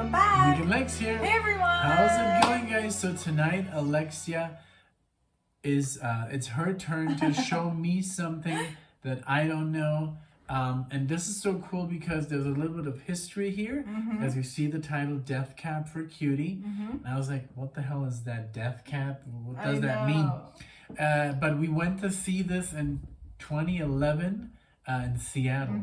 Welcome back. NicknLex here. Hey everyone. How's it going, guys? So tonight, Alexia is it's her turn to show me something that I don't know. And this is so cool because there's a little bit of history here. As you see the title, Death Cab for Cutie. And I was like, what the hell is that death cab? What does that mean? But we went to see this in 2011 in Seattle.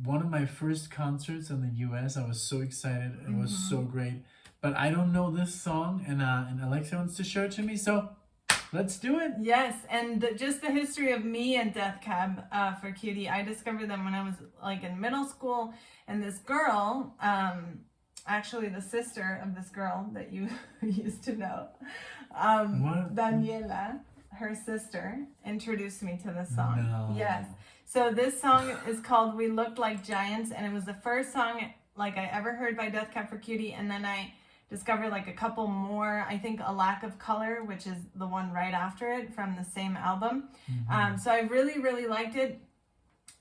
One of my first concerts in the US. I was so excited. It was so great. But I don't know this song, and Alexia wants to show it to me, so let's do it. Yes, and just the history of me and Death Cab for Cutie. I discovered them when I was like in middle school, and this girl, actually the sister of this girl that you used to know, Daniela, her sister, introduced me to this song. No. Yes. So this song is called We Looked Like Giants, and it was the first song like I ever heard by Death Cab for Cutie, and then I discovered like a couple more. I think A Lack of Color, which is the one right after it from the same album. So I really liked it.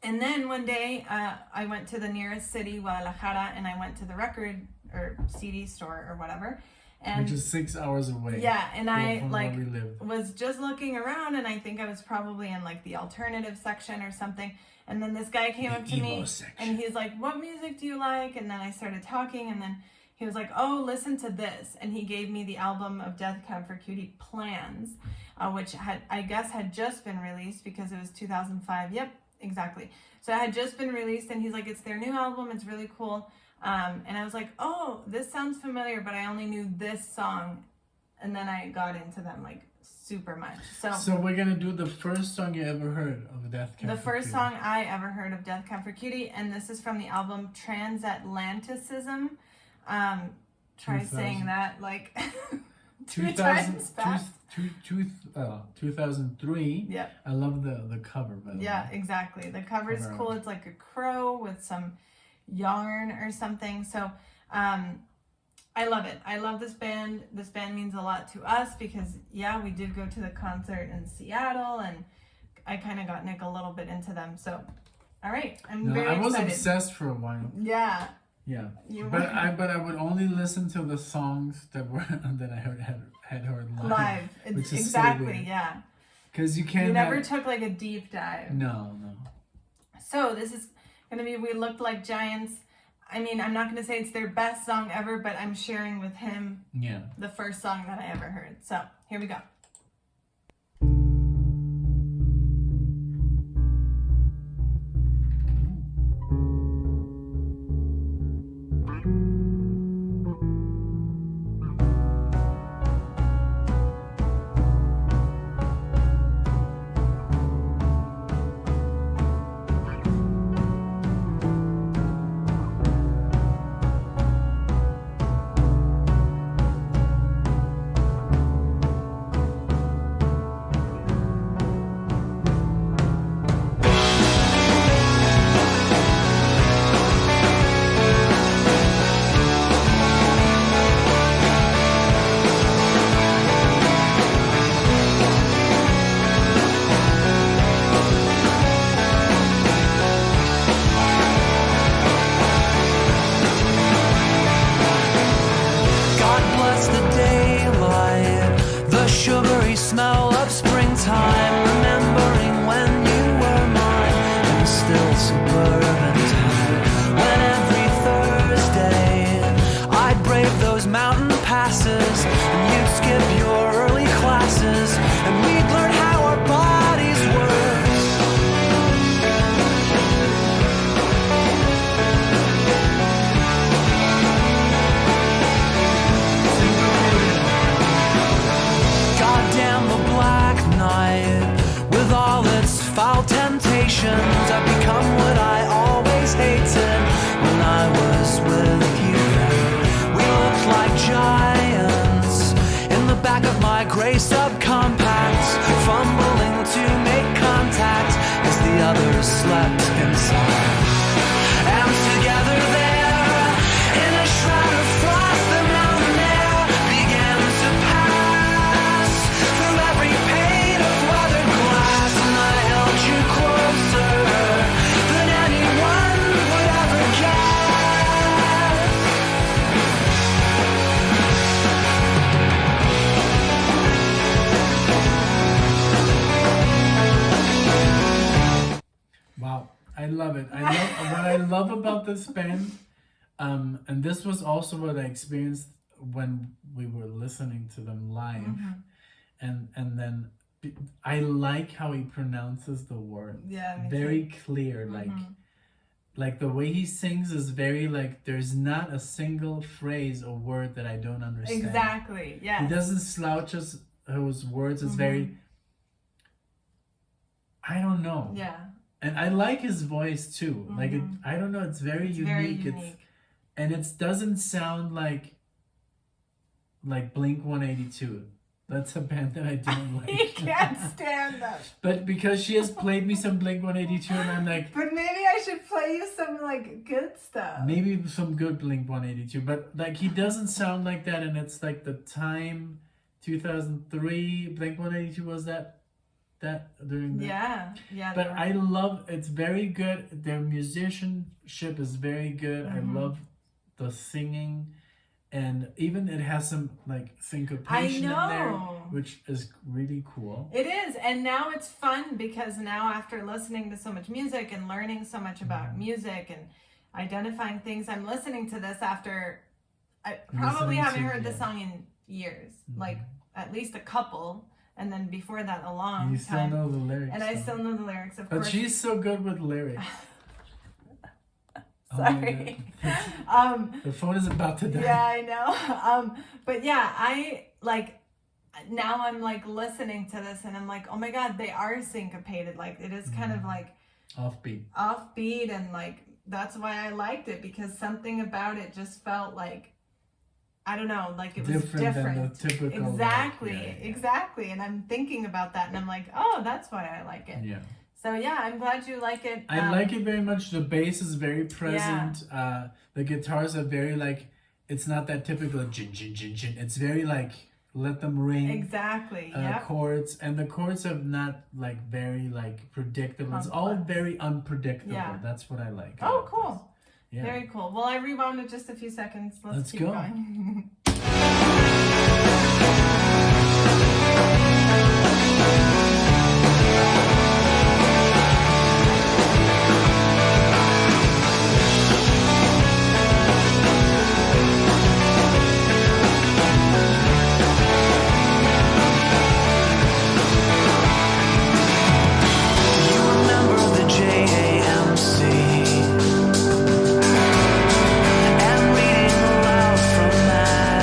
And then one day I went to the nearest city, Guadalajara, and I went to the record or CD store or whatever. And which is 6 hours away. Yeah, and I like where we live. was just looking around, and I think I was probably in like the alternative section or something. And then this guy came up to me and he's like, "What music do you like?" And then I started talking, and then he was like, "Oh, listen to this." And he gave me the album of Death Cab for Cutie, Plans, which I guess had just been released because it was 2005. Yep, exactly. So it had just been released, and he's like, "It's their new album. It's really cool." And I was like, "Oh, this sounds familiar," but I only knew this song. And then I got into them like super much. So we're going to do the first song you ever heard of Death Cab for Cutie. The first song I ever heard of Death Cab for Cutie, and this is from the album Transatlanticism. Try saying that like 2003. Yeah. I love the cover, by the way. Yeah, exactly. The cover's cool. It's like a crow with some yarn or something. So I love it. I love this band. This band means a lot to us because yeah, we did go to the concert in Seattle, and I kind of got Nick a little bit into them. So all right, I'm very excited. I was obsessed for a while. Yeah. Yeah, but I would only listen to the songs that I had heard live. Which is exactly, so yeah. Because you can't. You never took like a deep dive. No. So this is gonna be We Looked Like Giants. I mean, I'm not gonna say it's their best song ever, but I'm sharing with him the first song that I ever heard. So here we go. Sugary smell of springtime, remembering when you were mine in a still suburban town. When every Thursday I'd brave those mountain passes, and you'd skip your early classes, and we'd learn how our bodies work. Goddamn the black night, with all its foul temptations, I've become what I always hated when I was with you. We looked like giants in the back of my gray subcompact, fumbling to make contact as the others slept inside. And together there, in a shroud of frost, the mountain air began to pass through every pane of weathered glass, and I held you closer than anyone would ever guess. I love it. I love what I love about this band, and this was also what I experienced when we were listening to them live, and then I like how he pronounces the words. Yeah, me very too. clear. Like the way he sings is very like there's not a single phrase or word that I don't understand. Exactly. Yeah. He doesn't slouch his words. It's very. I don't know. Yeah. And I like his voice too. Like I don't know. It's very unique. Very unique. And it doesn't sound like Blink-182. That's a band that I don't like. He can't stand them. But because she has played me some Blink-182, and I'm like, But maybe I should play you some like good stuff. maybe some good Blink-182. But like he doesn't sound like that, and it's like the time, 2003. Blink-182 was that during the. Yeah. But I love. It's very good. Their musicianship is very good. I love the singing. And even it has some like syncopation in there, which is really cool. It is, and now it's fun because now after listening to so much music and learning so much about music and identifying things, I'm listening to this after I probably haven't heard this song in years, like at least a couple, and then before that a long time. You still know the lyrics. And I still know the lyrics, of course. But she's so good with lyrics. Sorry. The phone is about to die. Yeah, I know. But yeah, I like now I'm like listening to this and I'm like, oh my God, they are syncopated. Like it is kind of like offbeat, and like that's why I liked it, because something about it just felt like, I don't know, like it was different than the typical. Exactly. And I'm thinking about that and I'm like, oh, that's why I like it. Yeah. So yeah, I'm glad you like it. I like it very much. The bass is very present. Yeah. The guitars are very like, it's not that typical jin jin jin jin. It's very like let them ring. Exactly. Chords, and the chords are not like very like predictable. It's all very unpredictable. Yeah. That's what I like. Oh, cool. Yeah. Very cool. Well, I rewound it just a few seconds. Let's keep go. Going. And reading aloud from that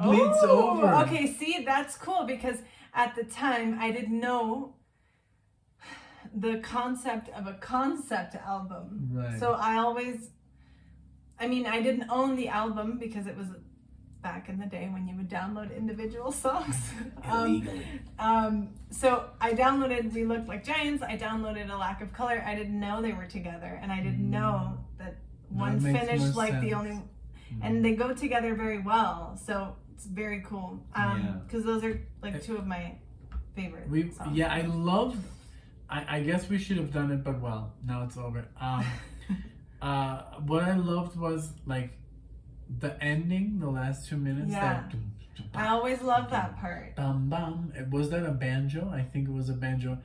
bleeds over. Okay, see, that's cool because at the time I didn't know the concept of a concept album. Right. So I didn't own the album because it was back in the day when you would download individual songs. Illegally. So I downloaded We Look Like Giants, I downloaded A Lack of Color. I didn't know they were together, and I didn't know that one finished like the only, and they go together very well, so it's very cool. Because those are like two of my favorite songs. I guess we should have done it, but well, now it's over. What I loved was like the ending, the last 2 minutes. Yeah. I always love that part. Bum bum. Was that a banjo? I think it was a banjo.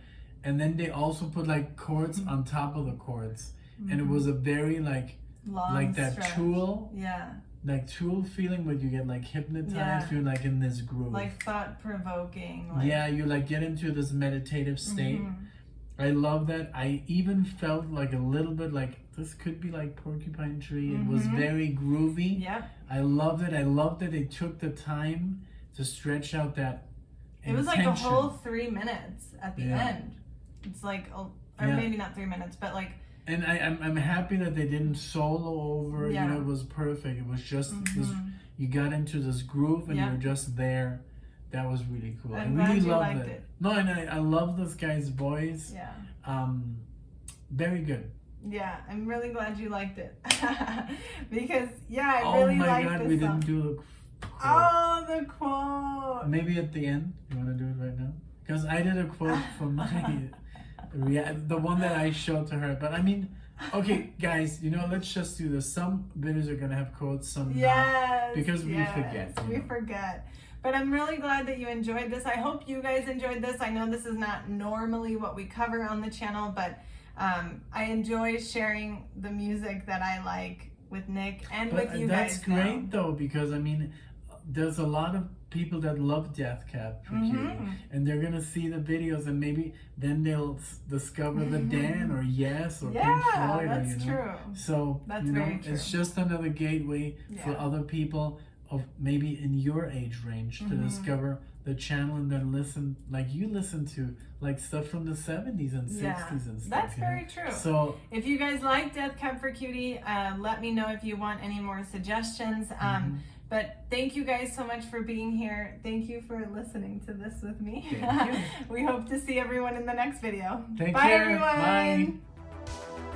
And then they also put like chords on top of the chords. And it was a very like long like that stretch. Tool. Yeah. Like Tool feeling where you get like hypnotized, you're like in this groove. Like thought provoking. Yeah, you like get into this meditative state. I love that. I even felt like a little bit like this could be like Porcupine Tree. It was very groovy. Yeah. I loved it. I loved that they took the time to stretch out that It was like a whole 3 minutes at the end. It's like, or maybe not 3 minutes, but like. And I'm happy that they didn't solo over. Yeah. You know, it was perfect. It was just this. You got into this groove and you were just there. That was really cool. I'm I really glad you loved liked it. it. No, and I love this guy's voice. Yeah. Very good. Yeah, I'm really glad you liked it. Because, I really liked this we song. didn't do the quote. Oh, the quote. Maybe at the end. You want to do it right now? Because I did a quote for my the one that I showed to her. But I mean, okay, guys, you know, let's just do this. Some videos are going to have quotes, some not. Because we forget. We forget. But I'm really glad that you enjoyed this. I hope you guys enjoyed this. I know this is not normally what we cover on the channel, but I enjoy sharing the music that I like with Nick and with you guys. That's great though, because I mean, there's a lot of people that love Death Cab for Cutie, and they're gonna see the videos, and maybe then they'll discover the Dan or Yes or Pink Floyd. That's true. So that's very true. It's just another gateway for other people of maybe in your age range to discover the channel and then listen, like you listen to like stuff from the 70s and 60s and stuff. That's very true. So if you guys like Death Cab for Cutie, let me know if you want any more suggestions. But thank you guys so much for being here. Thank you for listening to this with me. Thank you. We hope to see everyone in the next video. Take Bye, care. everyone. Bye.